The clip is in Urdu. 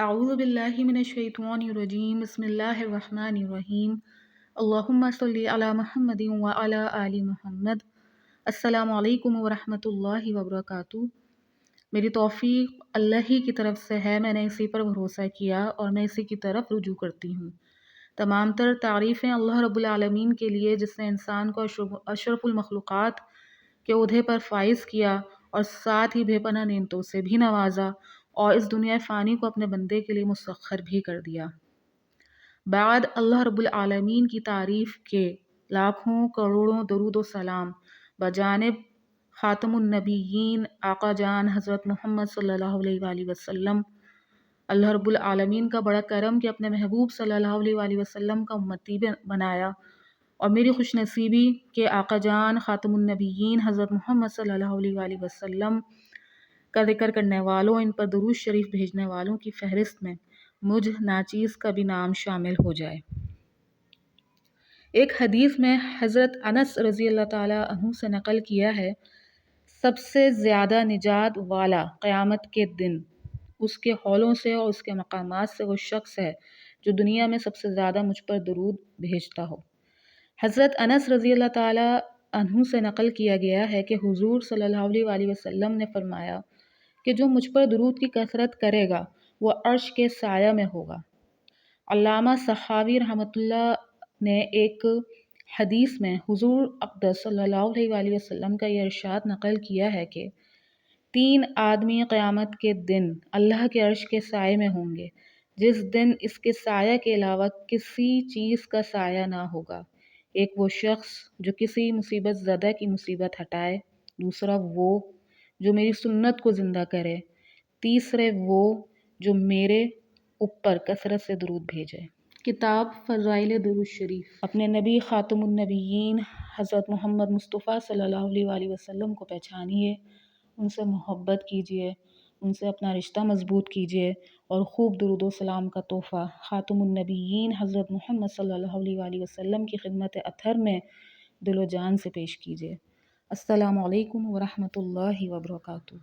اعوذ باللہ من الشیطان الرجیم بسم اللہ الرحمن الرحیم اللہم صلی علی محمد وعلی آل محمد۔ السلام علیکم ورحمۃ اللہ وبرکاتہ۔ میری توفیق اللہ ہی کی طرف سے ہے، میں نے اسی پر بھروسہ کیا اور میں اسی کی طرف رجوع کرتی ہوں۔ تمام تر تعریفیں اللہ رب العالمین کے لیے، جس نے انسان کو اشرف المخلوقات کے عہدے پر فائز کیا اور ساتھ ہی بے پناہ نعمتوں سے بھی نوازا اور اس دنیا فانی کو اپنے بندے کے لیے مسخر بھی کر دیا۔ بعد اللہ رب العالمین کی تعریف کے لاکھوں کروڑوں درود و سلام بجانب خاتم النبیین آقا جان حضرت محمد صلی اللہ علیہ وآلہ وسلم۔ اللہ رب العالمین کا بڑا کرم کہ اپنے محبوب صلی اللہ علیہ وآلہ وسلم کا امتی بنایا، اور میری خوش نصیبی کہ آقا جان خاتم النبیین حضرت محمد صلی اللہ علیہ وآلہ وسلم کا ذکر کرنے والوں، ان پر درود شریف بھیجنے والوں کی فہرست میں مجھ ناچیز کا بھی نام شامل ہو جائے۔ ایک حدیث میں حضرت انس رضی اللہ تعالیٰ عنہ سے نقل کیا ہے، سب سے زیادہ نجات والا قیامت کے دن اس کے حولوں سے اور اس کے مقامات سے وہ شخص ہے جو دنیا میں سب سے زیادہ مجھ پر درود بھیجتا ہو۔ حضرت انس رضی اللہ تعالیٰ عنہ سے نقل کیا گیا ہے کہ حضور صلی اللہ علیہ وآلہ وسلم نے فرمایا کہ جو مجھ پر درود کی کثرت کرے گا وہ عرش کے سایہ میں ہوگا۔ علامہ سخاوی رحمۃ اللہ نے ایک حدیث میں حضور اقدس صلی اللہ علیہ وآلہ وسلم کا یہ ارشاد نقل کیا ہے کہ 3 آدمی قیامت کے دن اللہ کے عرش کے سائے میں ہوں گے، جس دن اس کے سایہ کے علاوہ کسی چیز کا سایہ نہ ہوگا۔ ایک وہ شخص جو کسی مصیبت زدہ کی مصیبت ہٹائے، دوسرا وہ جو میری سنت کو زندہ کرے، تیسرے وہ جو میرے اوپر کثرت سے درود بھیجے۔ کتاب فضائل درود شریف۔ اپنے نبی خاتم النبیین حضرت محمد مصطفیٰ صلی اللہ علیہ وآلہ وسلم کو پہچانیے، ان سے محبت کیجیے، ان سے اپنا رشتہ مضبوط کیجیے اور خوب درود و سلام کا تحفہ خاتم النبیین حضرت محمد صلی اللہ علیہ وآلہ وسلم کی خدمت اطہر میں دل و جان سے پیش کیجیے۔ السلام علیکم ورحمۃ اللہ وبرکاتہ۔